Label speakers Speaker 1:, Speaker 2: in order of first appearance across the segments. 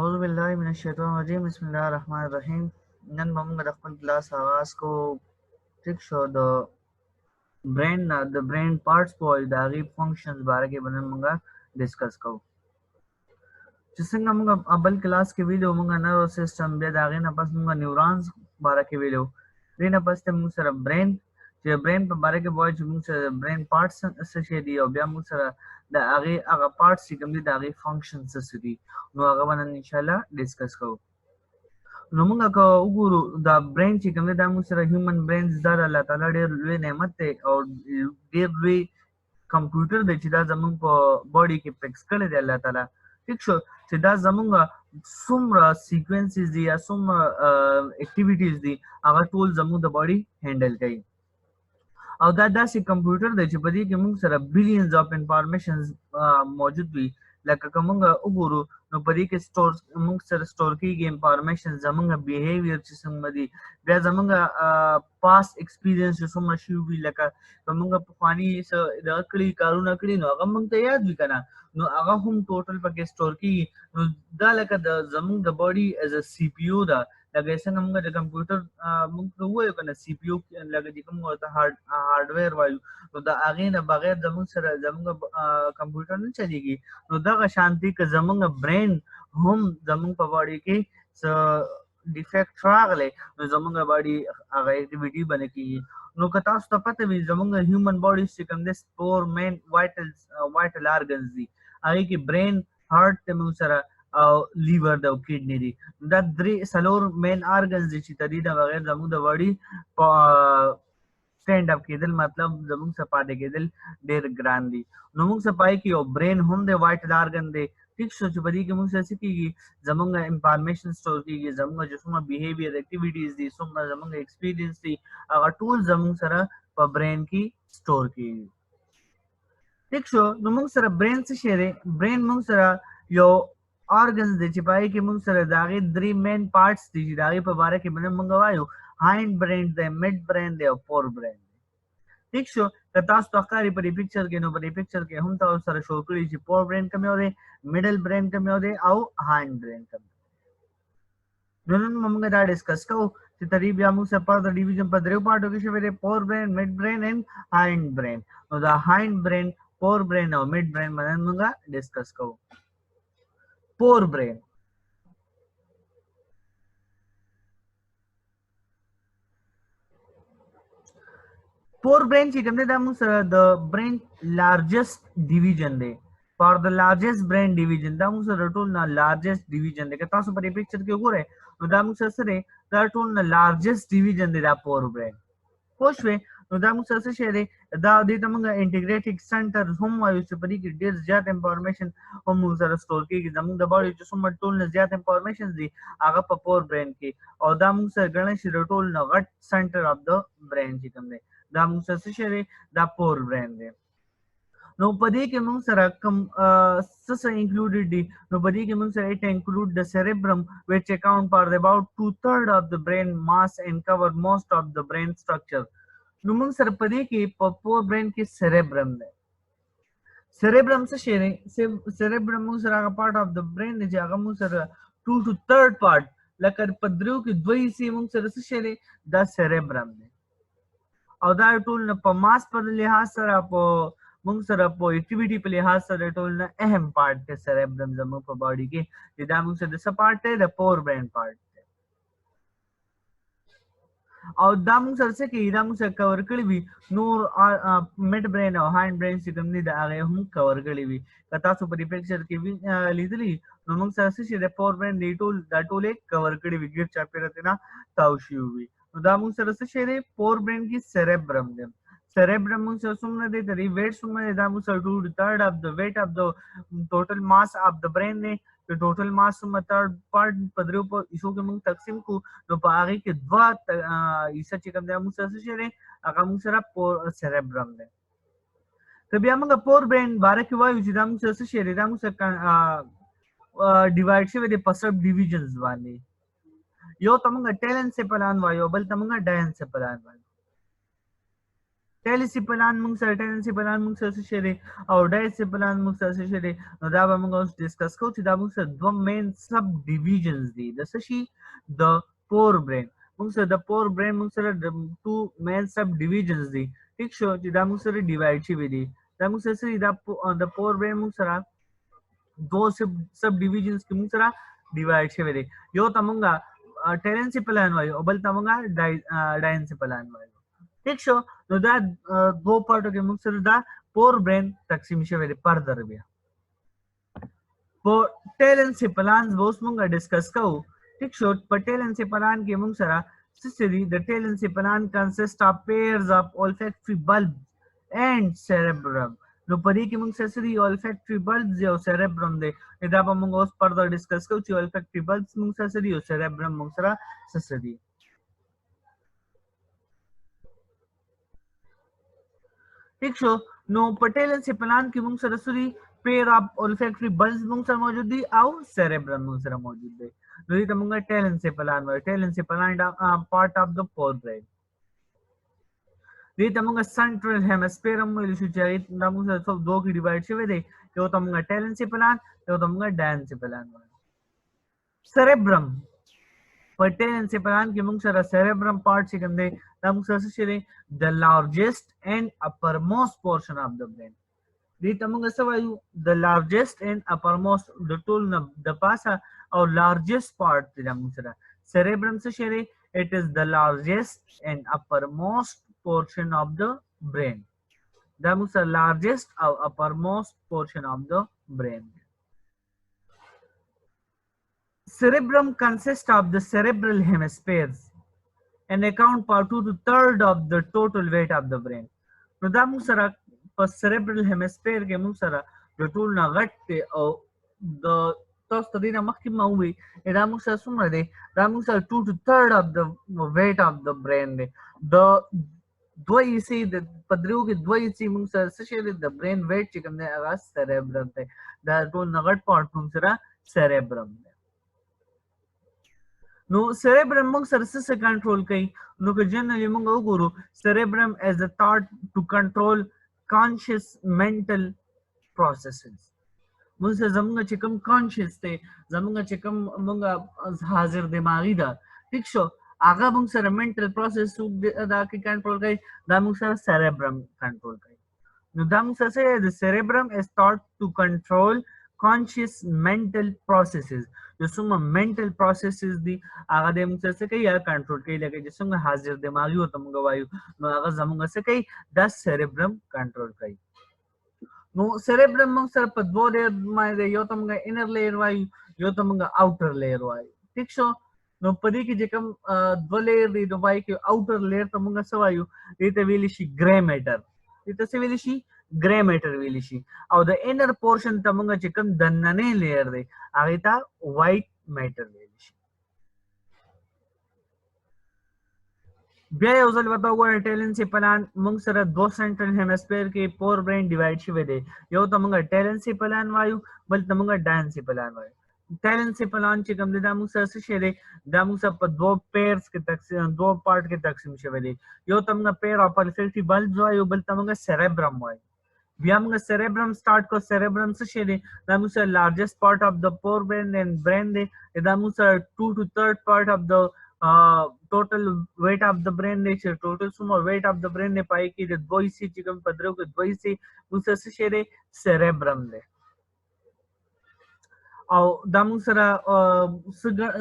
Speaker 1: औज़ु बिल्लाहि मिनश्शैतानिर्रजीम बिस्मिल्लाहिर्रहमानिर्रहीम। नन मोहम्मद अख्तर क्लास आगाज़ को ठीक शो द ब्रेन पार्ट्स को दागी फंक्शंस बारे के बनन मंगा डिस्कस को जिसंगा मंगा अबल क्लास के वीडियो मंगा नर्वस सिस्टम बे दागे ना पस मंगा न्यूरॉन्स बारे के वीडियो रीना पस ते मंग सर ब्रेन जे ब्रेन पर बारे के बॉय मंग सर ब्रेन पार्ट्स से शेदी और बिया मंग सर द आगे आगा पार्ट्स की कम दी दागी फंक्शंस से दी नो आगा बनन इंशाल्लाह डिस्कस को نو موږ که وګورو دا برین چې کوم دی دا موږ سره هیومن برینز دا د الله تعالی ډېر لوی نعمت دی او ډېر لوی کمپیوټر دی چې دا زمونږ په باډي کې فکس کړی دی الله تعالی. ټیک شو چې دا زمونږ څومره سیکوینسز دي یا څومره اکټیویټیز دي هغه ټول زمونږ د باډي هینډل کوي او دا داسې کمپیوټر دی چې په دې کې موږ سره بلینز اف انفارمیشنز موجود وي لکه که موږ وګورو نو په دې کې موږ سره سټور کېږي انفارمیشن زموږ بیهیویر چې څنګه دي بیا زموږ پاس ایکسپیرینس چې څومره شوي وي لکه که موږ پخواني څه دغه کړي کارونه کړي نو هغه موږ ته یاد وي که نه نو هغه هم ټوټل پکې سټور کېږي نو دا لکه د زموږ د باډي ایز ا سی پی یو ده لکه څنګه موږ د کمپیوټر موږ ته ووایو که نه سی پی یو لکه چې کوم ورته هارډویر وایو نو د هغې نه بغیر زموږ سره زموږ کمپیوټر نه چلیږي نو دغه شانتي که زموږ برین هم زموږ په باډي کې څه ډیفیکټ راغلی نو زموږ باډي هغه اکټیویټي به نه کېږي نو که تاسو ته پته وي زموږ هیومن باډي چې کوم دی فور مین وایټل آرګنز دي هغې کې برین هارټ ته موږ سره او لیور د کډنی دي دا درې څلور مین آرګنز دي چې تدې د بغیر زموږ د باډي سټینډ اپ کېدل مطلب زموږ څخه پاتې کېدل ډېر ګران دي نو موږ څه پای کې یو برین هم دی وایټل آرګن دی ٹھیک شو چې په دې کې موږ څه کېږي زموږ انفارمیشن سټور کېږي زموږ چې څومره بیهیویر اکټیویټیز دي څومره زموږ ایکسپیرینس دي هغه ټول زموږ سره په برین کې سټور کېږي ٹھیک شو نو موږ سره برین څه شی دی برین موږ سره یو organs دي چې پای کې موږ سره د هغې درې مین پارټس دي چې د هغې په باره کې به موږ وایو هایند برین دی مډ برین دی او فور برین دی ٹھیک شو که تاسو ته ښکاري په دې پکچر کې نو په دې پکچر کې هم تاسو سره شو کړي چې فور برین کوم یو دی میډل برین کوم یو دی او هایند برین کوم نو نن موږ دا ډسکس کوو چې ترې بیا موږ سره پر د ډیویژن په درېو پارټو کې شوی دی فور برین مډ برین اینډ هایند برین نو دا هایند برین فور برین او مډ برین باندې موږ ډسکس کوو فور برین فور برین چې کوم دی دا موږ سره د برین لارجسٹ ډیویژن دی فار د لارجسٹ برین ډیویژن دا موږ سره ټول نه لارجسٹ ډیویژن دی که تاسو په دې پکچر کې وګورئ نو دا موږ سره سره دا ټول نه لارجسٹ ډیویژن دی دا فور برین پوه شوې نو دا موږ سره څه شی دی دا دې ته موږ انټیګریټډ سنټر هم وایو چې په دې کې ډېر زیات انفارمیشن هم موږ سره سټور کېږي زموږ د باډي چې څومره ټول نه زیات انفارمیشن دي هغه په فور برین کې او دا موږ سره ګڼلی شي د ټول نه غټ سنټر اف د برین چې کوم دی دا موږ سره څه شی دی دا فور برین دی نو په دې کې موږ سره کوم څه انکلوډډ دي نو په دې کې موږ سره اټ انکلوډ د سیریبرم which account for about 2/3 of the brain mass and cover most of the brain structure نو موږ سره په دې کې په فور برین کې سیریبرم دی سیریبرم څه شی دی سیریبرم موږ سره هغه پارټ اف د برین دی چې هغه موږ سره 2/3 پارټ لکه په دریو کې دوه حصې موږ سره څه شی دی دا سیریبرم دی او دا ټول په ماس په لحاظ سره په موږ سره په اکټیویټي په لحاظ سره ټول نه اهم پارټ دی سیریبرم زموږ په باډي کې چې دا موږ سره د څه پارټ دی د فور برین پارټ دی او دا موږ سره څه کوي دا موږ سره کور کړي وي نور مډ برین او هایند برین چې کوم دي د هغې هم کور کړي وي که تاسو په دې پکچر کې لیدلي نو موږ سره څه شي د فور برین دی ټول دا ټول یې کور کړي وي ګیر چاپېره ترېنه تاو شوي وي نو دا موږ سره څه شی دی فور برین کې سیریبرم دی سیریبرم موږ سره څومره دی د دې ویټ څومره دی دا موږ سره 2/3 of the weight of the total mass of the brain دی د ټوټل ماس څومره تھرډ پارټ په دریو په حصو کې موږ تقسیم کړو نو په هغې کې دوه حصه چې کوم دی موږ سره څه شی دی هغه موږ سره سیریبرم دی که بیا موږ فور برین باره کې وایو چې دا موږ سره څه شی دی دا موږ سره ډیوایډ شوی دی په سب ډیویژنز باندې یو ته موږ ټیلنسیپلان وایو بل ته موږ ډاینسیپلان وایو टेलिसिपलान मोंग सर टेलिसिपलान मोंग सर से शेरे और डायसिपलान मोंग सर से शेरे नो दा बा मोंग ओस डिस्कस को दा मोंग सर दो मेन सब डिविजन्स दी दसशी द पोर ब्रेन मोंग सर द पोर ब्रेन मोंग सर टू मेन सब डिविजन्स दी ठीक शो दा मोंग सर डिवाइड ची विदी दा मोंग सर द पोर ब्रेन मोंग सर दो सब डिविजन्स की मोंग सर डिवाइड ची विदी यो तमंगा टेलिसिपलान वायो ओबल तमंगा डायसिपलान वायो ठीक शो no da दो पार्ट के मुख्य दा पोर ब्रेन तकसीम शेवरे पर दरबिया पटेल एनसेफलान बोस मुंगा डिस्कस कऊ ठीक शो पटेल एनसेफलान के मुंग सरा सिसरी the telencephalon consist of pairs of olfactory bulbs and cerebrum नो परी की मुंग सिसरी olfactory bulbs जो cerebrum दे इदा पा मुंग ओस पर डिस्कस कऊ ची olfactory bulbs मुंग सिसरी और cerebrum मुंग सरा सिसरी ठीक शो नो पटेल एनसेफलान की मुंग सरसरी पेयर ऑफ olfactory bulbs मुंग सर मौजूद दी आउ cerebrum मुंग सर मौजूद दे लोही तमंगा टेल एनसेफलान पार्ट ऑफ द फोरब्रेन दी तमंगा सेंट्रल हेमिस्फीयरम में लिशु चाहिए तमंग सर सब दो की डिवाइड छवे दे यो तमंगा टेल एनसेफलान यो तमंगा डायनसेफलान cerebrum पटेल एनसेफलान की मुंग सर cerebrum part से कंदे तमंग सर से the largest and uppermost portion of the brain di tamang sawayu the largest and uppermost the tool na the pasa or largest part tiramsara cerebrum se shere it is the largest and uppermost portion of the brain the largest or uppermost portion of the brain cerebrum consists of the cerebral hemispheres and account for 2/3 of the total weight of the brain. No da musara pa cerebral hemisphere ke musara जो टूल ना गट्टे और द तस तदीना मक्की माउवी एदा मुसा सुमरे दे दा मुसा 2/3 of the weight of the brain दे द द्वई सी द पदरियो के द्वई सी मुसा सशेले द ब्रेन वेट चिकन दे आगा cerebrum दे दा टूल ना गट पार्ट मुसा cerebrum दे नो cerebrum मोंग सरसे से कंट्रोल कई नो के जनरली मोंग ओगुरु cerebrum as a thought to control conscious mental processes मोंग से जमुंगा चिकम conscious थे जमुंगा चिकम मोंगा हाजिर दिमागी दा ठीक शो आगा मोंग सर mental process सु दा की कंट्रोल कई दा मोंग सर cerebrum कंट्रोल कई नो दा मोंग से the cerebrum is thought to control conscious mental processes जो सुमा mental processes दी आगा दे मुझसे से कई यार कंट्रोल कई लगे जिसमें हाजिर दिमागी हो तुम गवायु नो आगा जमुंगा से कई 10 cerebrum कंट्रोल कई नो cerebrum मंग सर पर दो लेयर माय दे यो तुमगा इनर लेयर वायु यो तुमगा आउटर लेयर वायु ठीक शो नो पदी की जकम दो लेयर दी दो वाई के आउटर लेयर तुमगा सवायु रीते विलिशी ग्रे मैटर रीते से विलिशी ग्रे मैटर विलिशी और द इनर पोर्शन तुमगा चिकन दन्नने लेयर दे आगे था व्हाइट मैटर विलिशी बे उजल बताओ गो टेलन से प्लान मुंग सर दो सेंट्रल हेमिस्फीयर के पोर ब्रेन डिवाइड शिवे दे यो तमंगा टेलन से प्लान वायु बल तमंगा डायन से प्लान वायु टेलन से प्लान चे कम दे दामु सर से शेरे दामु सर पर दो पेयर्स के तकसीम दो पार्ट के तकसीम शिवे दे यो तमंगा पेयर ऑफ olfactory bulbs वायु बल तमंगा cerebrum वायु Vyamga cerebrum start ko cerebrum se shede damusa largest part of the forebrain and brain de damusa 2/3 part of the total weight of the brain de total sum weight of the brain de pai ki de doi si chikam padro ke doi si musa se shede cerebrum de او دا موږ سره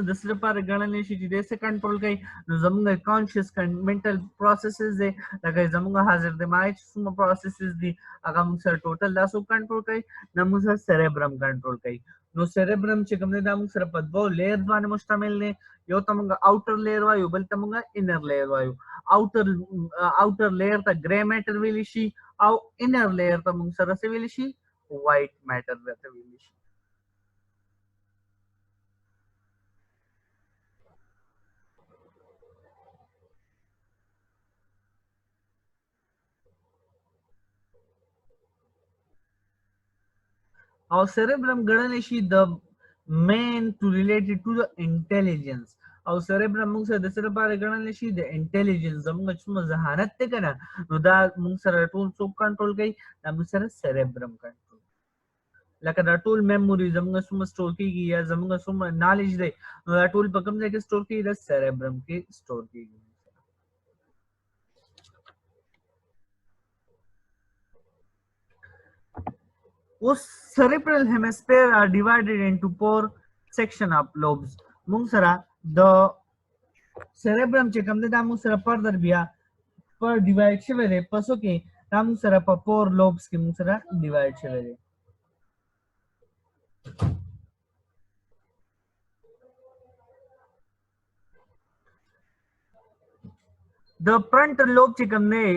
Speaker 1: د سره پر غړنې شي چې د سه کنټرول کوي نو زموږ کانشس منټل پروسیسز دي لکه زموږ حاضر دماغ چې څومره پروسیسز دي هغه موږ سره ټوټل دا سو کنټرول کوي نو موږ سره سیریبرم کنټرول کوي نو سیریبرم چې کوم دی دا موږ سره په دوه لیئر باندې مشتمل دی یو ته موږ اوټر لیئر وایو بل ته موږ انر لیئر وایو اوټر لیئر ته ګری میټر ویل شي او انر لیئر ته موږ سره څه ویل شي وایټ میټر ورته ویل شي Our cerebrum ګڼل شي the main to related to the intelligence او سریبرم موږ سره د څه لپاره ګڼل شي د انټيليجنس زموږ چې ذهانت ته کنه نو دا موږ سره ټول څوک کنټرول کوي دا موږ سره سریبرم کنټرول لکه دا ټول میموري زموږ سم سٹور کیږي یا زموږ سم نالج دی نو دا ټول په کوم ځای کې سٹور کیږي د سریبرم کې سٹور کیږي اوس cerebral hemisphere are divided into 4 section of lobes موږ سره د cerebrum چې کوم دا موږ سره further بیا پر ډیوایډ شوی دی پسو کې دا موږ سره په 4 lobes کې موږ سره ډیوایډ شوی دی د فرنټل لوب چې کوم دی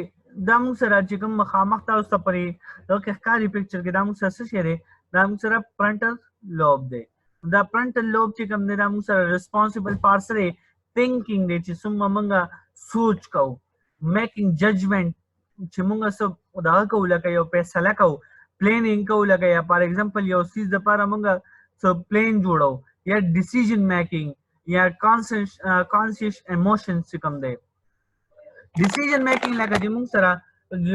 Speaker 1: دا موږ سره چې کوم مخامخ تاسو ته پرې د ښکاري پکچر کې دا موږ سره څه شی دی دا موږ سره فرنټل لوب دی دا فرنټل لوب چې کوم دی دا موږ سره ریسپانسیبل فار سره تھینکینګ دی چې څومره موږ سوچ کوو میکینګ ججمنٹ چې موږ څه دا کوو لکه یو فیصله کوو پلانینګ کوو لکه یا فار ایگزامپل یو چیز لپاره موږ څه پلان جوړو یا ډیسیژن میکینګ یا کانشس ایموشنز چې کوم دی ډیسیژن میکینګ لکه چې موږ سره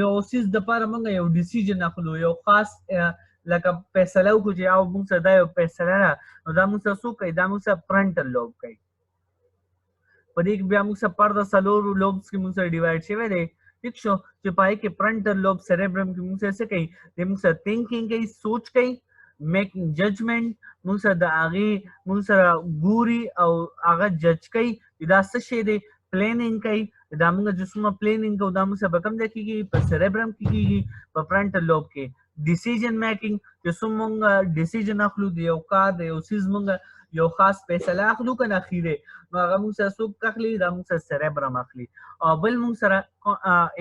Speaker 1: یو چیز د لپاره موږ یو ډیسیژن اخلو یو خاص لکه فیصله وکړو چې او موږ سره دا یو فیصله ده نو دا موږ سره څه کوي دا موږ سره فرنټل لوب کوي په دې کې بیا موږ سره پر د څلورو لوبس کې موږ سره ډیوایډ شوی دی ٹھیک شو چې پای کې فرنټل لوب سریبرم کې موږ سره څه کوي موږ سره تھینکینګ کوي سوچ کوي میکینګ ججمنٹ موږ سره د هغې موږ سره ګوري او هغه جج کوي دا څه شی دی پلانینګ کوي دا موږ چې څومره پلانینګ کوو دا موږ سره په کوم ځای کې کېږي په سریبرم کې کېږي په فرنټل لوب کې ډیسیژن میکینګ چې څومره موږ ډیسیژن اخلو د یو کار د یو څیز موږ یو خاص فیصله اخلو که نه اخیری نو هغه موږ سره څوک اخلي دا موږ سره سریبرم اخلي او بل موږ سره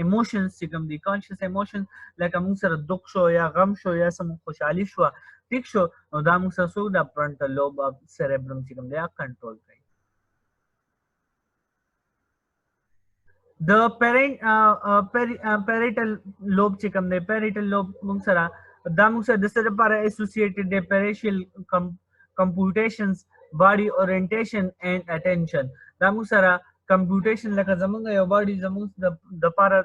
Speaker 1: ایموشنز چې کوم دي کانشس ایموشن لکه موږ سره دُخ شو یا غم شو یا څه خوشحالي شوه ټیک شو نو دا موږ سره څوک دا فرنټل لوب اف سریبرم چې کوم دی کنټرول کوي د پیریټل لوب چې کوم دی پیریټل لوب موږ سره دا موږ سره د څه لپاره اسوسییټډ دی پیریشل computations body orientation and attention دا موږ سره کمپیوټیشن لکه زمونږ یو باډي زمونږ د لپاره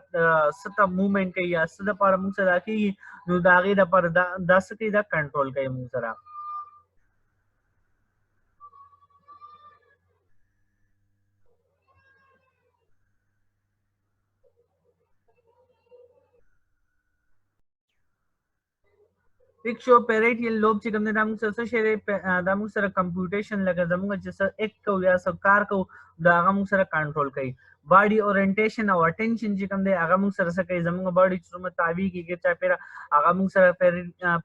Speaker 1: څه موومنټ کوي یا څه لپاره موږ سره کېږي نو د هغې لپاره دا څه کوي دا کنټرول کوي موږ سره ٹھیک شو پیریټل لوب چې کوم دی دا موږ سره څه شی دی دا موږ سره کمپیوټیشن لکه زمونږ چې څه ایکټ کوو یا څه کار کوو دا هغه موږ سره کنټرول کوي باډي اورینټیشن او اټینشن چې کوم دی هغه موږ سره څه کوي زمونږ باډي چې څومره تابع کېږي چا پیره هغه موږ سره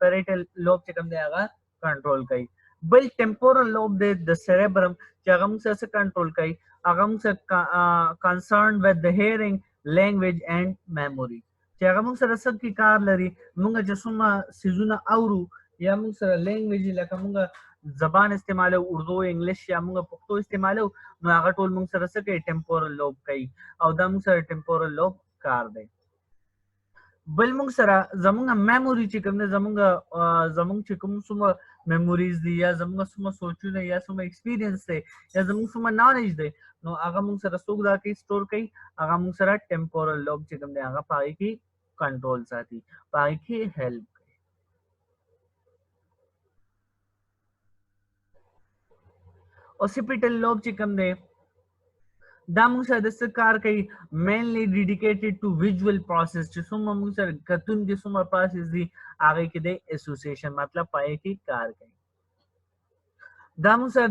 Speaker 1: پیریټل لوب چې کوم دی هغه کنټرول کوي بل ټمپورل لوب دی د سریبرم چې هغه موږ سره څه کنټرول کوي هغه موږ سره کنسرن ود د هیرینګ لینګویج اینډ میموري چې هغه موږ سره څه کې کار لري موږ چې څومره څیزونه اورو یا موږ سره لینګویج لکه موږ زبان استعمالو اردو انګلیش یا موږ پښتو استعمالو نو هغه ټول موږ سره څه کوي ټمپورل لوب کوي او دا موږ سره ټمپورل لوب کار دی بل موږ سره زمونږ میموري چې کوم دی زمونږ چې کوم څومره میموریز دي یا زمونږ څومره سوچونه یا څومره ایکسپیرینس دی یا زمونږ څومره نالج دی نو هغه موږ سره څوک دا کوي سٹور کوي هغه موږ سره ټمپورل لوب چې کوم دی هغه په هغې کې کنټرول ساتي په هغې کې هیلپ کوي اوسیپیټل لوب چې کوم دی دا موږ سره د څه کار کوي مینلی ډیډیکیټډ ټو ویژوال پروسس چې څومره موږ سره کتونکي څومره پروسس دي هغې کې د ایسوسیشن مطلب په هغې کې کار کوي دا موږ سره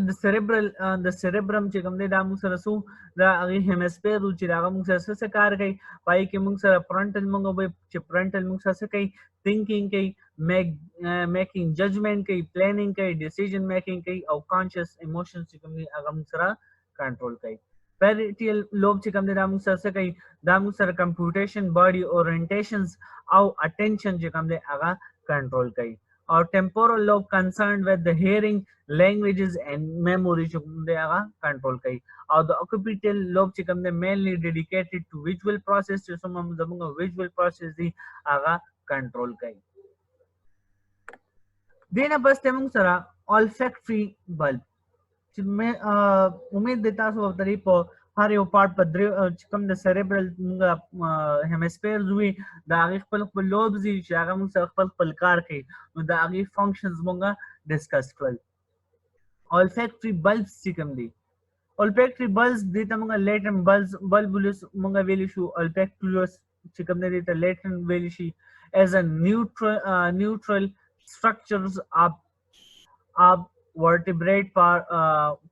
Speaker 1: د سریبرم چې کوم دی دا موږ سره څو دا هغې هیمسفیر چې د هغه موږ سره څه کار کوي په هغې کې موږ سره فرنټل موږ وایو چې فرنټل موږ سره څه کوي تھینکینګ کوي میکینګ ججمنٹ کوي پلانینګ کوي ډیسیژن میکینګ کوي او کانشس ایموشنز چې کوم دی هغه موږ سره کنټرول کوي پیریټل لوب چې کوم دی دا موږ سره څه کوي دا موږ سره کمپیوټیشن باډي اورینټیشنز او اټینشن چې کوم دی هغه کنټرول کوي او ټمپورل لوب کنسرن ود د هیرینګ لینګویجز اینڈ میموري چې کوم دی هغه کنټرول کوي او د اوکیپیټل لوب چې کوم دی مینلی ډیډیکیټډ ټو ویژوال پروسس چې زموږ ویژوال پروسس دی هغه کنټرول کوي دینه بس ته موږ سره olfactory bulb چې مې امید د تاسو په طریق په هر یو پارت په درې چې کوم د سریبرل موږ هیمسفیرز وي د هغې خپل لوبز دي چې هغه موږ سره خپل کار کوي نو د هغې فنکشنز موږ ډسکس کړل. olfactory bulbs چې کوم دي olfactory bulbs دې ته موږ latent bulbulus موږ ویلی شو olfactorious چې کوم دی ته latent ویلی شي as a neutral structures of vertebrate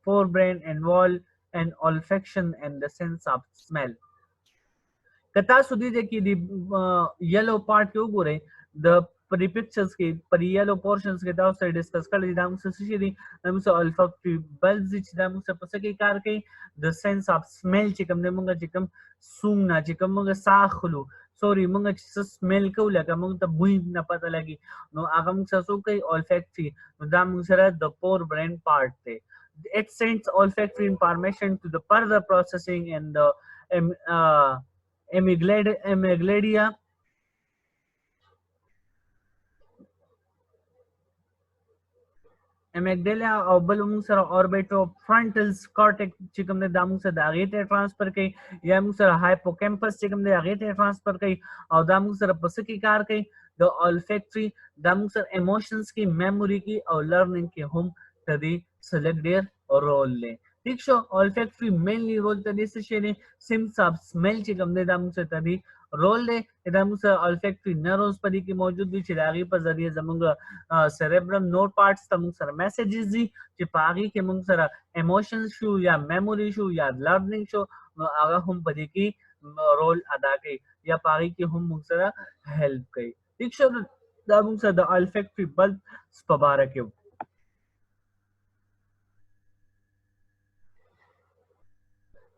Speaker 1: forebrain involve an olfaction and the sense of smell. कता सुधी देखिए दी yellow part के ऊपर the pre pictures के पर yellow portions के दाव से डिस्कस कर ली दाम से सुशी दी दाम से olfactory bulbs दी दाम से पसे के कार के the sense of smell चिकम ने मुंगा चिकम सूंगना चिकम मुंगा साखलू sorry मुंगा स्मेल को लगा मुंगा तब बुई न पता लगी नो आगम से सो के olfactory नो दाम मुंगा the forebrain part थे. It sends olfactory information to the further processing and the amygdala او بل موږ سره اوربیټو فرنټل کارټیک چې کوم د موږ سره د هغې ته ټرانسفر کوي یا موږ سره هایپوکیمپس چې کوم د هغې ته ټرانسفر کوي او دا موږ سره په څه کې کار کوي د olfactory دا موږ سره ایموشنز کې میموري کې او لرنینګ کې هم تدې سلیکټ ډیر رول لري. ٹھیک شو olfactory mainly role تدې څه شي نه sense of smell چې کوم د موږ سره تدې رول دی دا موږ سره olfactory nerves پدې کې موجود دي چې د هغې په ذریعه زموږ cerebrum node parts ته موږ سره messages دي چې په هغې کې موږ سره emotions شو یا memory شو یا learning شو نو هغه هم پدې کې رول ادا کوي یا په هغې کې هم موږ سره help کوي. ٹھیک شو دا موږ سره د olfactory bulbs په باره کې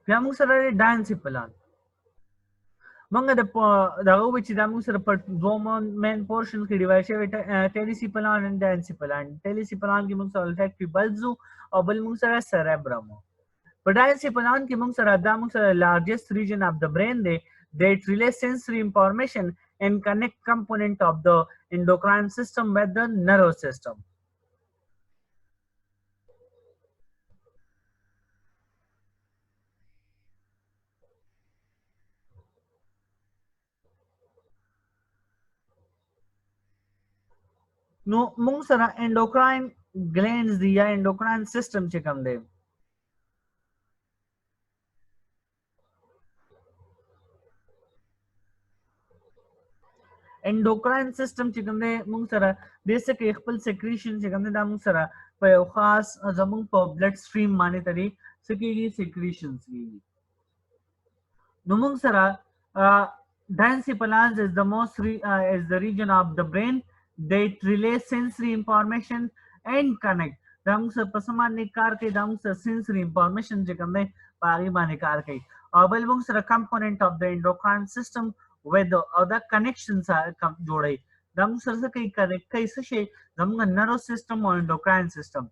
Speaker 1: بیا موږ سره diencephalon منګه د دغه وی چې د موږ سره په دوه مین پورشن کې ډیوایډ شوی ټیلیسیپلان اند ډینسیپلان. ټیلیسیپلان کې موږ سره olfactory bulbs او بل موږ سره cerebrum. په ډینسیپلان کې موږ سره دا موږ سره largest region of the brain دی that relays sensory information and connect component of the endocrine system with the nervous system. نو موږ سره endocrine glands دی یا endocrine system چې کوم دی endocrine system چې کوم دی موږ سره بیسیکلی خپل سیکریشن چې کوم دی دا موږ سره په یو خاص زموږ په بلډ سټریم باندې ترې څه کېږي سیکریشنز کېږي. نو موږ سره diencephalon is the region of the brain that relays sensory information and connect. دا موږ سره په سم باندې کار کوي دا موږ سره sensory information چې کوم دی په هغې باندې کار کوي او بل موږ سره component of the endocrine system with the other connections جوړوي دا موږ سره څه کوي کنیکټ کوي څه شی زموږ نرو سیسټم او endocrine system.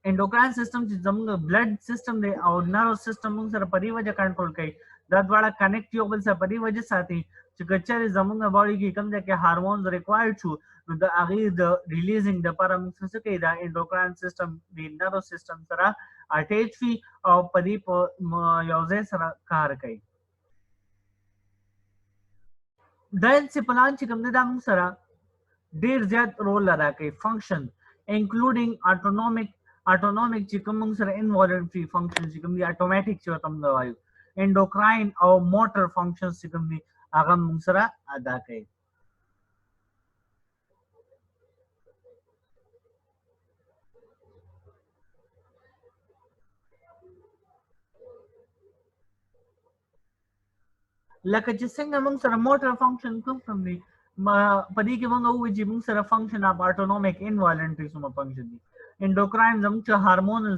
Speaker 1: endocrine system چې زموږ بلډ سیسټم دی او نرو سیسټم موږ سره په دې وجه کنټرول کوي دا دواړه کنیکټ یو بل سره په دې وجه ساتي چې که چېرې زموږ باډي کې کوم ځای کې هارمونز ریکوایرډ شو نو د هغې د ریلیزینګ دپاره موږ څه کوي دا endocrine system د نرو سیسټم سره اټیچ وي او په دې په یو ځای سره کار کوي. diencephalon چې کوم دی دا موږ سره ډېر زیات رول ادا کوي فنکشن انکلوډینګ اټونومیک چې کوم موږ سره انوالنټري فنکشن چې کوم دی اټومیټک چې ورته موږ وایو endocrine او موټر فنکشنز چې کوم دي هغه موږ سره ادا کوي. لکه چې څنګه موږ سره موټر فنکشن کوم دی په دې کې موږ وایو چې موږ سره فنکشن اف اټونومیک انوالنټري څومره فنکشن دي endocrine زموږ چې هارمونل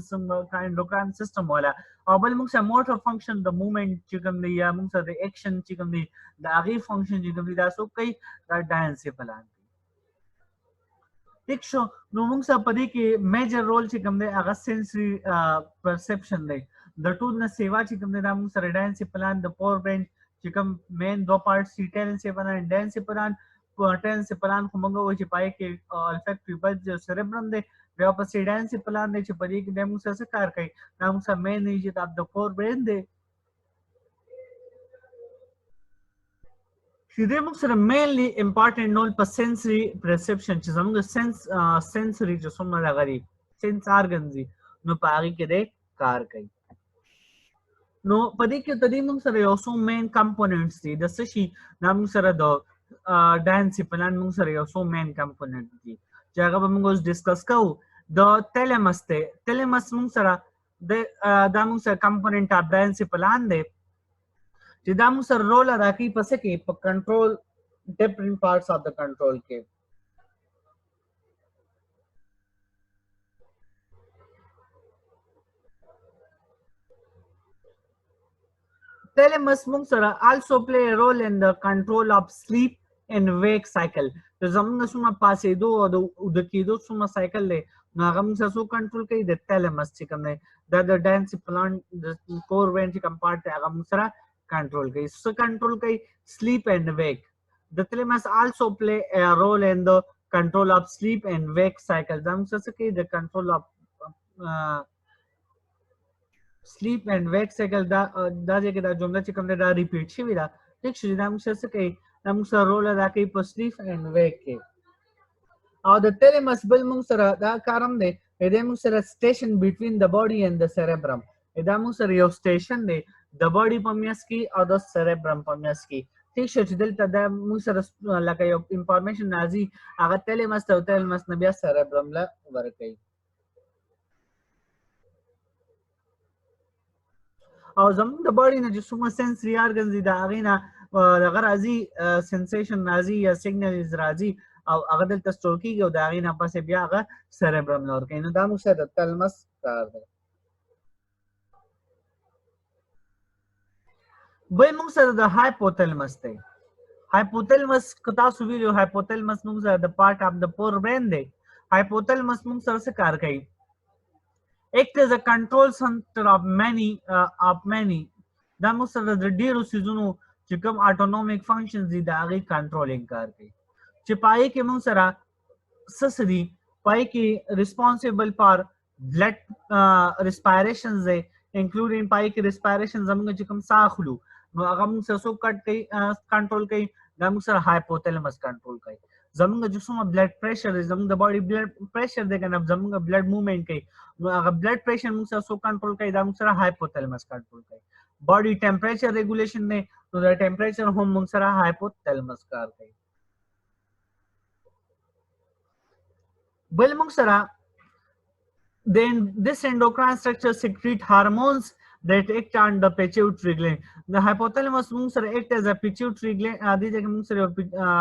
Speaker 1: endocrine system والا او بل موږ سره موټر فنکشن د موومنټ چې کوم دی یا موږ سره د ایکشن چې کوم دی د هغې فنکشن چې کوم دی دا څوک کوي دا diencephalon کوي. ٹھیک شو نو موږ سره په دې کې میجر رول چې کوم دی هغه سینسري پرسپشن دی د ټول نه سیوا چې کوم دی دا موږ سره diencephalon د forebrain چې کوم مین دو پارټس دي ټیلیسیپلان اینڈ diencephalon ټینس پلان خو موږ وایو چې پای کې الفیکټری بل سریبرم دی بیا په سیډانس پلان دی چې په دې کې د موږ څه کار کوي دا موږ مین ریجن اف د فور برین دی چې دې موږ سره مینلی امپورټنت رول په سنسري پرسپشن چې زموږ سنسري چې څومره لغري سنس ارګنز دي نو په هغه کې د کار کوي نو په دې کې د دې موږ سره یو څو مین کمپوننټس دي د څه شي دا موږ سره د ډانس پلان موږ سره یو څو مین کمپوننټ دي چې هغه به موږ اوس ډیسکس کوو د تیلمس ته تیلمس موږ سره دا موږ سره کمپوننټ اف ډانس پلان دی چې دا موږ سره رول ادا کوي په څه کې په کنټرول ډیفرنٹ پارټس اف د کنټرول کې Thalamus موږ سره also play a role in the control of sleep and wake cycle. د زموږ څومره پاسېدو او د کېدو څومره سایکل دی نو هغه موږ څه کنټرول کوي د تیلمس چې کوم دی دا د ډانس پلان د کور وین چې کوم پارټ دی هغه موږ سره کنټرول کوي څه کنټرول کوي sleep and wake. The thalamus also play a role in the control of sleep and wake cycle. دا موږ څه کوي د کنټرول of sleep and wake cycle دا ځکه دا جمله چې کوم دا ریپیټ شوی دا ټیک شي دا موږ څه کوي دا موږ سره رول ادا کوي په sleep and wake کې او د تیلمس بل موږ سره دا کارم دی دا موږ سره سټیشن بټوین د باډي اند د سریبرم دا موږ سره یو سټیشن دی د باډي په میاس کې او د سریبرم په میاس کې ټیک شي چې دلته دا موږ سره لکه یو انفارمیشن راځي هغه تیلمس ته تیلمس نه بیا سریبرم لا ورکوي او زموږ د باډي نه چې څومره سنسري ارګنز دي د هغې نه دغه راځي سنسیشن راځي یا سیګنلز راځي او هغه دلته سټور کېږي او د هغې نه پسې بیا هغه سریبرم له ورکوي نو دا موږ سره د تلمس کار دی بل موږ سره د هایپوتلمس دی هایپوتلمس که تاسو ویلو هایپوتلمس موږ سره د پارټ اف د پور برین دی هایپوتلمس موږ سره څه کار کوي act as a control center of many دا موږ سره د ډیرو سیزونو چې کوم اټونومیک فنکشنز دي د هغې کنټرولینګ کار کوي چې پای کې موږ سره څه دي پای کې ریسپانسیبل فار بلډ ریسپایریشنز دی انکلوډینګ پای کې ریسپایریشن زموږ چې کوم ساه اخلو نو هغه موږ سره څوک کنټرول کوي دا موږ سره هایپوتلمس کنټرول کوي زموږ چې څومره بلډ پریشر دی زموږ د باډي بلډ پریشر دی که نه زموږ بلډ موومنټ کوي نو هغه بلډ پریشر موږ سره څوک کنټرول کوي دا موږ سره هایپوتلمس کنټرول کوي باډي ټمپریچر ریګولیشن دی نو د ټمپریچر هم موږ سره هایپوتلمس کار کوي بل موږ سره this endocrine structure secrete hormones that act on the pituitary gland. The hypothalamus موږ سره act as a pituitary gland دې ځکه موږ سره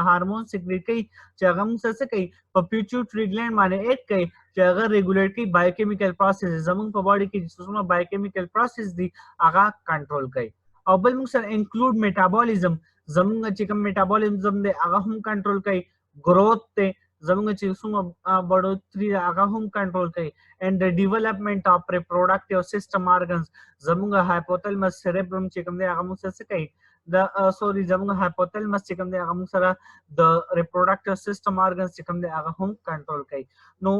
Speaker 1: هارمون سیکریټ کوي چې هغه موږ سره څه کوي په pituitary gland باندې act کوي چې هغه ریګولیټ کوي بایوکیمیکل پروسس زموږ په باډي کې چې څومره بایوکیمیکل پروسس دي هغه کنټرول کوي او بل موږ سره انکلوډ میټابولیزم زموږ چې کوم میټابولیزم دی هغه هم کنټرول کوي گروث ته زموږ چې څومره بډوتري هغه هم کنټرول کوي and the development of reproductive system organs زموږ hypothalamus cerebrum چې کوم دی هغه موږ څه کوي د سوري زموږ hypothalamus چې کوم دی هغه موږ سره د reproductive system organs چې کوم دی هغه هم کنټرول کوي نو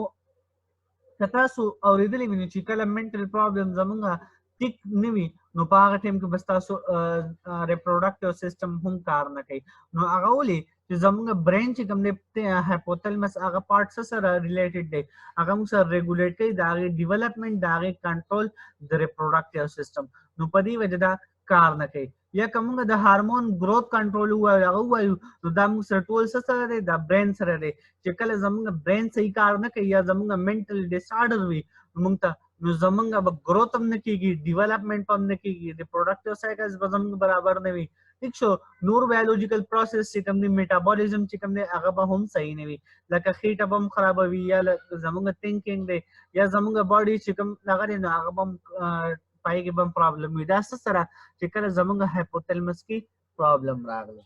Speaker 1: که تاسو اورېدلی وي چې کله mental problem زموږ ټیک نه وي نو په هغه ټایم کې بس تاسو reproductive system هم کار نه کوي نو هغه ولې چې زموږ برین چې کوم دی هایپوتلمس هغه پارټ سره ریلیټډ دی هغه موږ سره ریګولیټ کوي د هغې ډیولپمنټ د هغې کنټرول د ریپروډکټیو سیسټم نو په دې وجه دا کار نه کوي یا که موږ د هارمون گروث کنټرول ووایو هغه ووایو نو دا موږ سره ټول څه سره دی د برین سره دی چې کله زموږ برین صحیح کار نه کوي یا زموږ منټل ډسارډر وي موږ ته نو زموږ به گروث هم نه کېږي ډیولپمنټ هم نه کېږي ریپروډکټیو سایکلز به زموږ برابر نه وي ٹھیک شو نور بایولوژیکل پروسس چې کوم دی میټابولیزم چې کوم دی هغه به هم صحیح نه وي لکه خېټه به هم خرابوي یا زموږ تھینکینګ دی یا زموږ باډي چې کوم دغه دی نو هغه به هم پای کې به هم پرابلم وي دا څه سره چې کله زموږ هایپوتلمس کې پرابلم راغلی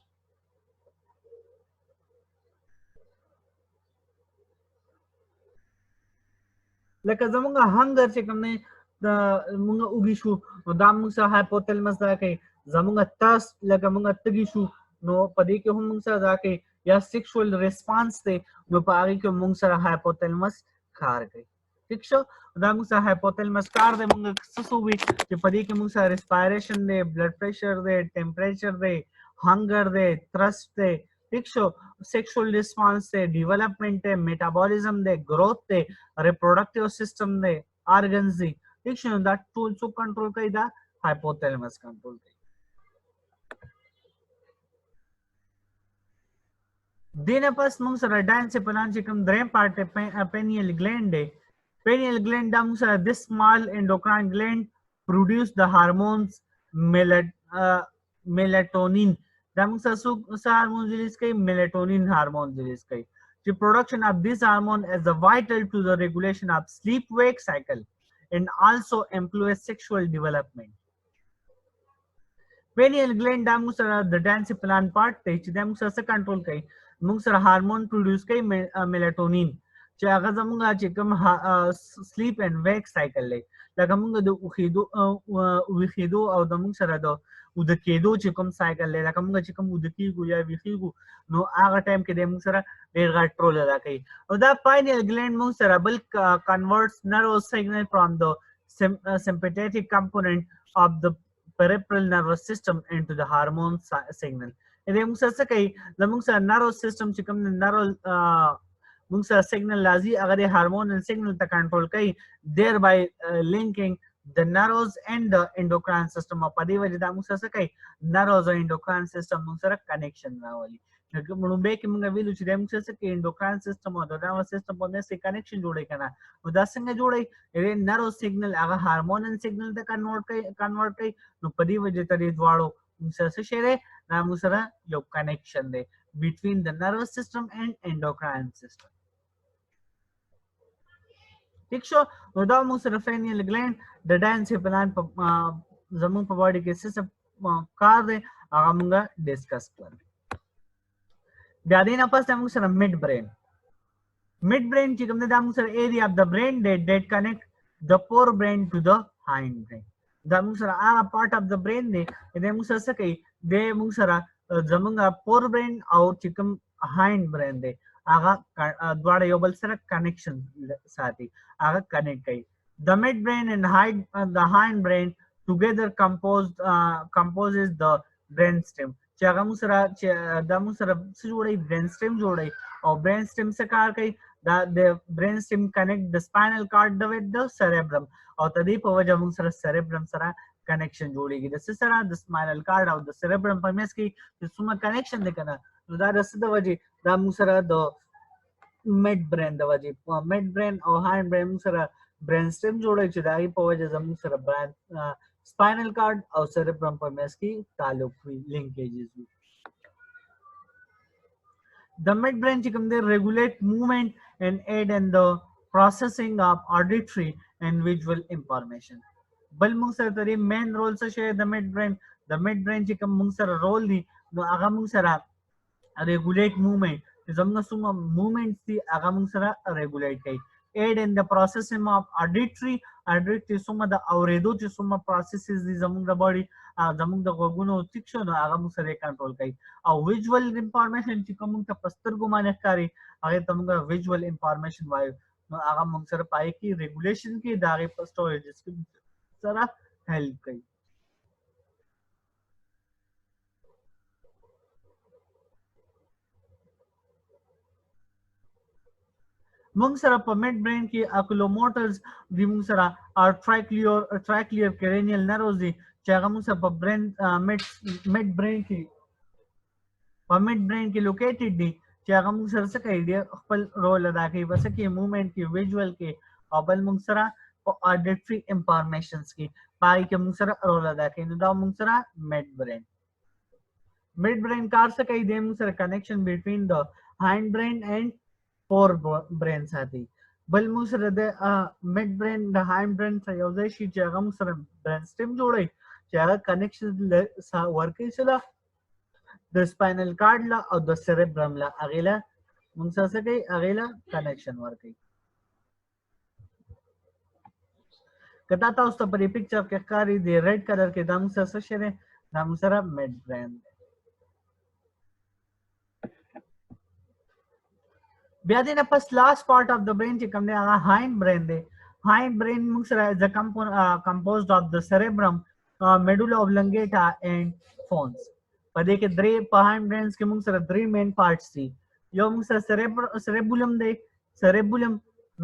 Speaker 1: لکه زموږ هنګر چې کوم دی د موږ وږي شو نو دا موږ سره هایپوتلمس دا کوي زموږ تاس لکه موږ تږي شو نو په دې کې هم موږ سره دا کوي या sexual response ته نو پاره کې موږ سره هایپوتلمس کار کوي ٹھیک شو دا موږ سره هایپوتلمس کار دی موږ څه سووي چې په دې کې موږ سره ریسپایریشن دی بلډ پریشر دی ټمپریچر دی هنګر دی تھرست دی ٹھیک شو سیکشوال ریسپانس دی ډیولپمنٹ دی میټابولیزم دی گروث دی ریپروډکټیو سیستم دی آرګنز دی ٹھیک شو دا ټول څو کنټرول کوي دا هایپوتلمس کنټرول کوي دینه پس موږ سره ډانس پلان چې کوم دریم پارت پینیل گلینډ دی pineal gland da موږ سره this small endocrine gland produce the hormones melatonin da موږ سره څه هورمون ریلیز کوي melatonin هورمون ریلیز کوي the production of this hormone is vital to the regulation of sleep wake cycle and also influence sexual development pineal gland da موږ سره the dance plan part ته چې da موږ سره څه کنټرول کوي موږ سره هورمون پروډوس کوي melatonin چې هغه زموږ چې کوم سلیپ اینڈ ویک سایکل دی لکه موږ د ویښېدو او د موږ سره د وده کېدو چې کوم سایکل دی لکه موږ چې کوم وده کېږو یا ویښېږو نو هغه ټایم کې د موږ سره ډېر غټ رول ادا کوي او دا پاینل ګلینډ موږ سره بل کنورټس نرو سیګنل فرام د sympathetic component of the peripheral nervous system into the hormone signal دې موږ سره څه کوي زموږ سره نرو سیستم چې کوم نرو موږ سره سیګنل لازم هغه هارمونل سیګنل ته کنټرول کوي thereby linking the nerves and the endocrine system په دې وجه دا موږ سره کوي nerves او endocrine system موږ سره کنیکشن راولي لکه مړومبه کې موږ ویلو چې دا موږ سره کې endocrine system او the nervous system په دې سره کنیکشن جوړي کنه نو دا څنګه جوړي nerve signal هغه هارمونل سیګنل ته کنورټ کوي نو په دې وجه ته دې دواړو موږ سره څه شی دی دا موږ سره یو کنیکشن دی between the nervous system and endocrine system ٹھیک شو نو دا موږ سره فینیل ګلینډ د ډانس پلان په زموږ په باډي کې څه کار دی هغه موږ ډیسکس کړل بیا دې نه پس موږ سره میډ برین چې کوم دا موږ سره ایریا اف د برین that connect the forebrain to the hindbrain دا موږ سره هغه پارت اف د برین دی دې موږ سره څه کوي دې موږ سره زموږ forebrain او چې کوم hindbrain دی هغه دواړه یو بل سره کنیکشن ساتي هغه کنیکټ کوي the midbrain and the hindbrain together composes the brainstem چې هغه موږ سره چې دا موږ سره څه جوړي brainstem جوړي او brainstem څه کار کوي دا the brainstem connect the spinal cord with the cerebrum او تدې په وجه موږ سره cerebrum سره کنیکشن جوړيږي د سره د spinal cord او د cerebrum په منځ کې چې څومره کنیکشن دی کنه نو دا د څه د وجه دا موږ سره د میډ برین د وجه میډ برین او هاینډ برین موږ سره برین سټیم جوړي چې دا په وجه زموږ سره برین spinal cord او cerebrum په منځ کې تعلق وي linkages وي the midbrain چې کوم دی regulate movement and aid in the processing of auditory and visual information بل موږ سره د مین رول څه شي د midbrain چې کوم موږ سره رول دی نو هغه موږ سره regulate movement زموږ څومره movements دي هغه موږ سره regulate کوي aid in the processing of auditory څومره د اورېدو چې څومره processes دي زموږ د body زموږ د غوږونو ټیک شو نو هغه موږ سره کنټرول کوي او visual information چې کوم ته پسترګو باندې ښکاري هغه ته موږ visual information وایو نو هغه موږ سره پای کې regulation کې د هغه په storage سره help کوي موږ سره په میډ برین کې اکولوموټرز دی موږ سره ټراکلیئر کرینیل نروز دي چې هغه موږ سره په برین میډ برین کې لوکیټډ دي چې هغه موږ سره څه کوي خپل رول ادا کوي بس کې موومېنټ کې ویژوال کې او بل موږ سره په اډیټري انفارمیشنز کې پای کې موږ سره رول ادا کوي نو دا موږ سره میډ برین کار څه کوي د موږ سره کنیکشن بټوین د هاینډ برین اینڈ فور برین ساتي بل موږ سره د میډ برین د هاینډ برین سره یو ځای شي چې هغه موږ سره برین سټیم جوړي چې هغه کنیکشن ورکوي سره د سپاینل کارډ لا او د سیریبرم لا هغه لا موږ سره څه کوي هغه لا کنیکشن ورکوي کدا تاسو ته په دې پکچر کې ښکاري د ریډ کلر کې د موږ سره څه شي دا موږ سره میډ برین بیا دې نه پس لاست پارت اف د برین چې کوم دی هغه هایند برین دی. هایند برین موږ سره از composed of the cerebrum, medulla oblongata and pons. په دې کې درې په هایند برینز کې موږ سره درې مین پارټس دي. یو موږ سره cerebellum دی, cerebellum,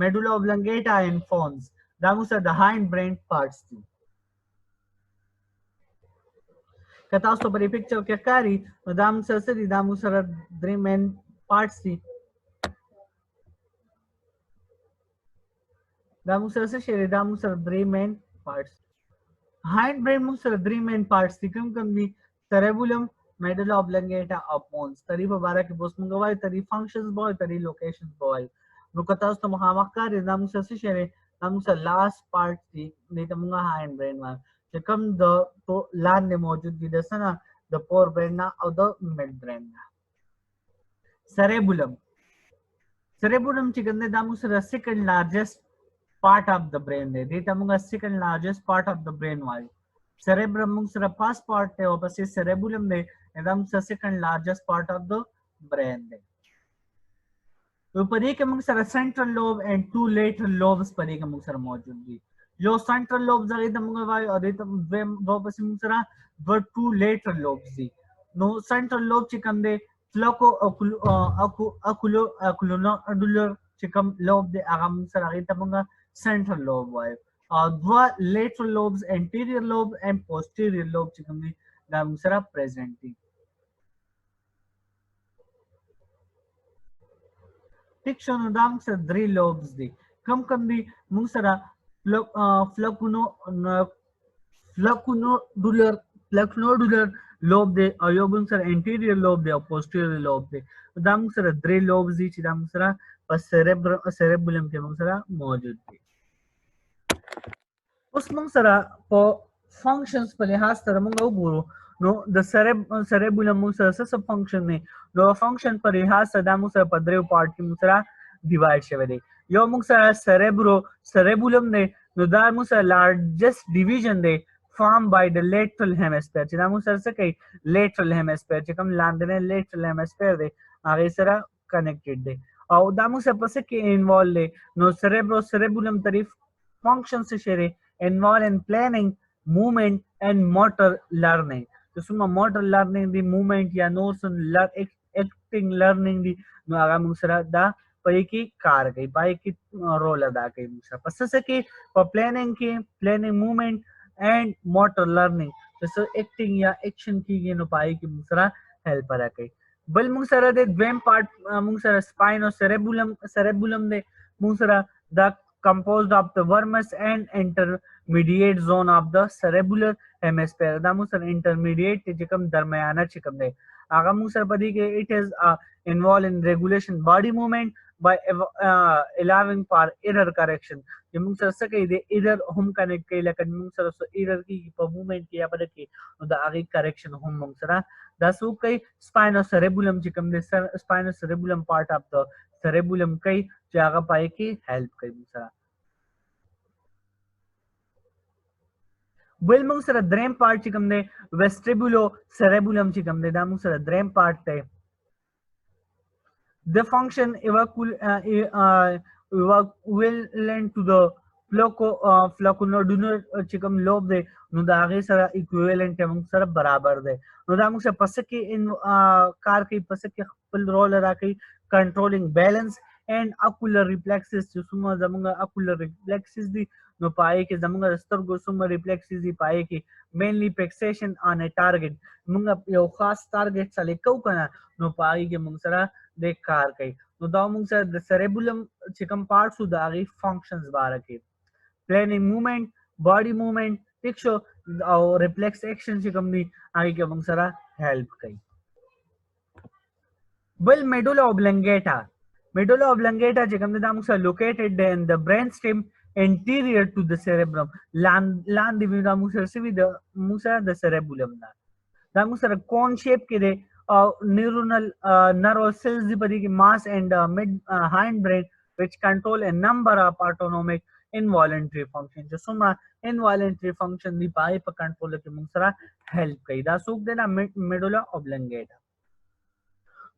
Speaker 1: medulla oblongata and pons. دا موږ سره د هایند برین پارټس دي. که تاسو په دې پکچر کې ښکاري نو دا موږ سره څه دي؟ دا موږ سره درې مین پارټس دي. دا موږ سره څه شی دی؟ دا موږ سره درې مین پارټس. هایند برین موږ سره درې مین پارټس دي. کوم کوم دي؟ cerebellum, medulla oblongata او pons. تری په باره کې بوس موږ وایو، تری فنکشنز به وایو، تری لوکیشنز به وایو. نو که تاسو ته مخامخ ښکاري دا موږ سره څه شی دی؟ دا موږ سره لاست پارټ دي، دې ته موږ هایند برین وایو چې کوم د لاندې موجود دي د څه نه؟ د فور برین نه او د مډ برین نه. cerebellum چې کوم دی دا موږ سره سیکنډ لارجسټ part of the brain دی. دې ته موږ second largest part of the brain وایو. cerebrum موږ سره first part دی او پسې cerebellum دی، دا موږ سره second largest part of the brain دی. نو په دې کې موږ سره central lobe and two lateral lobes په دې کې موږ سره موجود دي. یو central lobes هغې ته موږ وایو او دې ته دوه پسې موږ سره دوه two lateral lobes دي. نو central lobe چې کوم دی flocculonodular چې کوم lobe دی هغه موږ سره هغې ته موږ central lobe وایو. دوه lateral lobes, anterior lobe and posterior lobe چې کوم دي دا موږ سره present دي. ټیک شو، نو دا موږ سره درې lobes دي. کوم کوم دي؟ موږ سره flocculonodular lobe دی او یو موږ سره anterior lobe دی او posterior lobe دی. دا موږ سره درې lobes دي چې دا موږ سره په cerebellum کې موږ سره موجود دي. اوس موږ سره په فنکشنز په لحاظ سره موږ وګورو نو د cerebellum موږ سره څه فنکشن دی؟ نو فنکشن په لحاظ سره دا موږ سره په دریو پارټ کې موږ سره ډیوایډ شوی دی. یو موږ سره cerebellum دی، نو دا موږ سره لارجسټ ډیویژن دی formed by the lateral hemisphere چې دا موږ سره څه کوي؟ lateral hemisphere چې کوم لاندنی lateral hemisphere دی هغې سره کنیکټډ دی او دا موږ سره په څه کې انوالو دی؟ نو cerebellum طریف فنکشن څه شی دی؟ involved in planning, movement and motor learning. So څومره motor learning دی، movement یا نور څه acting learning دی نو هغه موږ سره دا پای کې کار کوي، پای کې رول ادا کوي. موږ سره پس څه کې په planning کې movement and motor learning څه acting یا action کېږي نو پای کې موږ سره هیلپ راکوي. بل موږ سره د دویم پارت موږ سره spinocerebellum دی. موږ سره دا composed of the vermis and intermediate zone of the cerebellar hemisphere. دا موږ سره intermediate چې کوم درمیانه چې کوم دی هغه موږ سره په دې کې it is involved in regulation body movement by allowing for error correction. چې موږ سره څه کوي د error هم کنیکټ کوي، لکه موږ سره error کېږي په موومنټ کې یا په دې کې نو د هغې کریکشن هم موږ سره دا څوک کوي؟ spinocerebellum چې کوم دی spinocerebellum part of the cerebellum کوي چې هغه پای کې هیلپ کوي موږ سره. بل موږ سره دریم پارت چې کوم دی vestibulocerebellum چې کوم دی دا موږ سره دریم پارت دی. The function equivalent to the flocculonodular چې کوم lobe دی نو د هغې سره equivalent موږ سره برابر دی. نو دا موږ سره پس کې کار کوي، پس کې خپل رول ادا کوي controlling balance and ocular reflexes. چې څومره زموږ ocular reflexes دي نو پای کې زموږ د سترګو څومره reflexes دي پای کې mainly fixation on a target. موږ یو خاص ټارګټ سلیکټ کوو که نه نو پای کې موږ سره د کار کوي. نو دا موږ سره د cerebellum چې کوم پارټس وو د هغې فنکشنز باره کې planning movement, body movement ټیک شو او reflex action چې کوم دي هغې کې موږ سره هیلپ کوي. بل medulla oblongata چې کوم دی دا موږ سره located دی in the brain stem anterior to the cerebrum. لاندې وي دا موږ سره څه وي؟ موږ سره د cerebellum نه دا موږ سره cone shape کې دی او neuronal nerve cells دی په دې کې mass and mid hind brain which control a number of autonomic involuntary functions. چې څومره involuntary function دی پای په کنټرول کې موږ سره هیلپ کوي. دا څوک دی؟ دا medulla oblongata.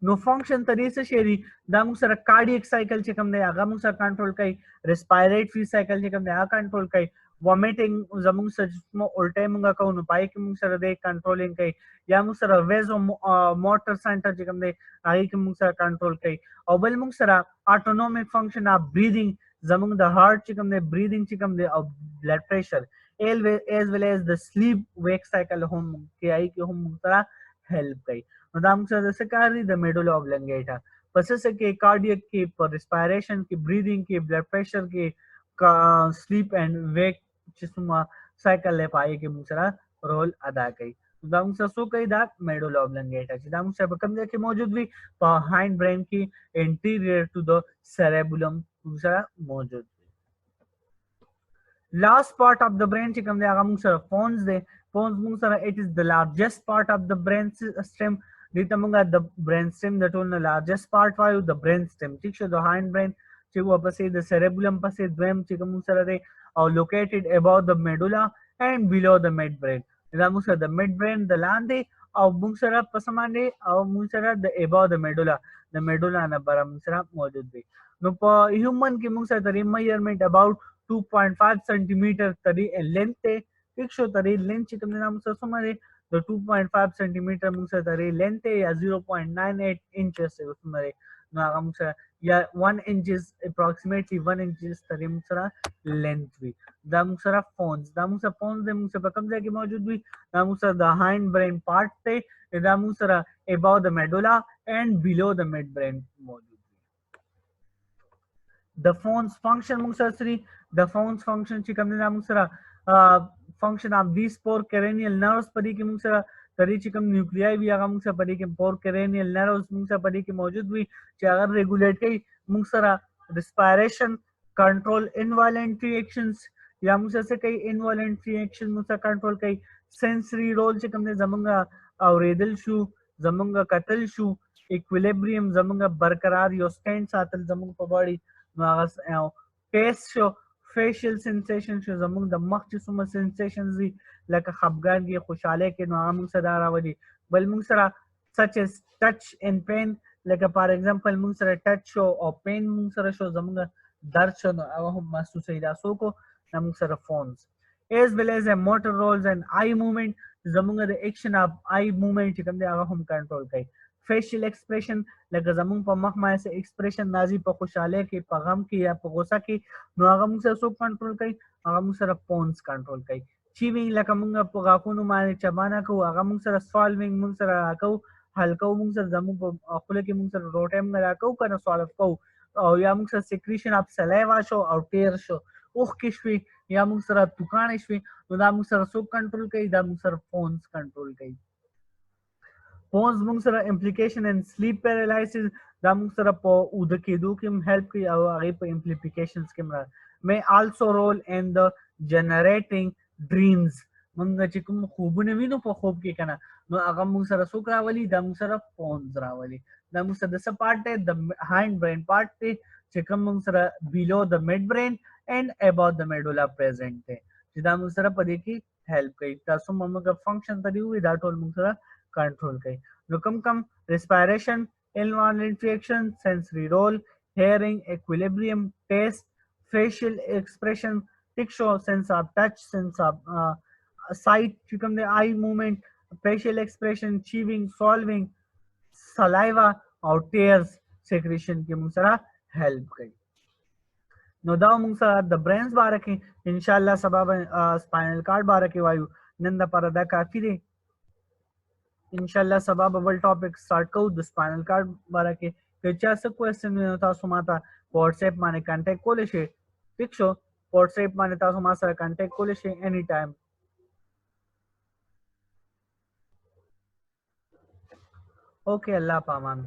Speaker 1: نو فنکشن ترې څه شي دي دا موږ سره کارډیک سایکل چې کوم دی هغه موږ سره کنټرول کوي ریسپایریټری سایکل چې کوم دی هغه کنټرول کوي وومیټینګ زموږ سره الټه موږ کوو نو پای کې موږ سره د کنټرولینګ کوي یا موږ سره ویزو موټر سنټر چې کوم دی هغه کې موږ سره کنټرول کوي او بل موږ سره اټونومیک فنکشن اف بریدینګ زموږ د هارت چې کوم دی بریدینګ چې کوم دی او بلډ پریشر as well as the sleep wake cycle هم کې آی کې هم موږ سره هیلپ کوي نو دا موږ سره د څه کار دی د میډولا اوبلنګیټا پس څه کې کارډیک کې پر ریسپایریشن کې بریدینګ کې بلډ پریشر کې sleep and wake چې څومره سایکل له پای کې موږ سره رول ادا کوي دا موږ سره څه کوي دا میډولا اوبلنګیټا چې دا موږ سره په کوم ځای کې موجود وي په هایند برین کې انټیریئر ټو د سیریبولم موږ سره موجود وي last part of the brain چې کوم دی هغه موږ سره فونز دی فونز موږ سره it is the largest part of the brain stem دې ته موږ د brain stem د ټول نه largest part وایو د brain stem ٹھیک شو د hind brain چې و پسې د cerebellum پسې دویم چې کوم سره دی او located above the medulla and below the midbrain دا موږ سره د midbrain د لاندې او موږ سره پس باندې او موږ سره د above the medulla د medulla نه بر موږ سره موجود دی نو په human کې موږ سره د measurement about 2.5 centimeter تری length ته ٹھیک شو تری length چې کوم نه موږ سره سمره د 2.5 centimeter موږ سره تری length ته یا 0.98 inches سمره نو هغه موږ سره یا 1 inches approximately 1 inches تری موږ سره length وي دا موږ سره فونز دا موږ سره فونز د موږ سره په کوم ځای کې موجود وي دا موږ سره د hind brain part ته دا موږ سره above the medulla and below the midbrain موجود the phones function موږ سره سری the phones function چې کوم نه موږ سره function of these four cranial nerves پدې کې موږ سره ترې چې کوم نیوکلیای وی هغه موږ سره پدې کې four cranial nerves موږ سره پدې کې موجود وي چې هغه ریګولیټ کوي موږ سره respiration control involuntary actions یا موږ سره کوي involuntary action موږ سره کنټرول کوي sensory role چې کوم نه زمونږ اوریدل شو زمونږ کتل شو equilibrium زمونږ برقرار یو سټینډ ساتل زمونږ په باډي نو هغه ټیسټ شو facial sensation شو زمونږ د مخ چې څومره sensations دي لکه خپګان کې خوشاله کې نو هغه موږ سره راوړي بل موږ سره such as touch and pain لکه for example موږ سره touch شو او pain موږ سره شو زمونږ درد شو نو هغه هم محسوسه دا سو کو موږ سره phones as well as a motor roles and eye movement زمونږ د action of eye movement چې کوم دی هغه هم کنټرول کوي facial expression لکه زمونږ په مخ باندې څه expression راځي په خوشاله کې په غم کې یا په غوسه کې نو هغه موږ سره څوک کنټرول کوي هغه موږ سره phones کنټرول کوي chewing لکه موږ په غاښونو باندې چبانه کوو هغه موږ سره swallowing موږ سره راکوو هلکو موږ سره زموږ په خپل کې موږ سره روټه موږ راکوو کنه swallow کوو او یا موږ سره secretion of saliva شو او tear شو اوخ کې شوي یا موږ سره توکانې شوي نو دا موږ سره څوک کنټرول کوي دا موږ سره phones کنټرول کوي phones موږ سره implication and sleep paralysis دا موږ سره په اوده کېدو کې هم help کوي او هغه په implications کې may also role in the generating dreams موږ چې کوم خوبونه وینو په خوب کې کنه نو هغه موږ سره څوک راولي دا موږ سره phones راولي دا موږ سره د څه پارت دی د hind brain part دی چې کوم موږ سره below the midbrain and above the medulla present دی چې دا موږ سره په دې کې help کوي تاسو موږ function ته دی وی دا ټول موږ سره کنټرول کوي نو کم respiration involuntary action sensory role hearing equilibrium taste facial expression picture sense of touch sense of sight چې کوم دی eye movement facial expression chewing swallowing saliva او tears secretion کې موږ سره help کوي نو دا موږ سره د برینز باره کې ان شاء الله سبب سپاینل کارډ باره کې وایو نن د پر دا کافی دی ان شاء الله سبب بل ټاپک سٹارټ کوو د سپاینل کارډ باره کې که چا څه کوېسچن تاسو ماته په واتس اپ باندې کانټیکټ کولی شئ ٹھیک شو په واتس اپ باندې تاسو ما سره کانټیکټ کولی شئ اني ټایم اوکے الله پامان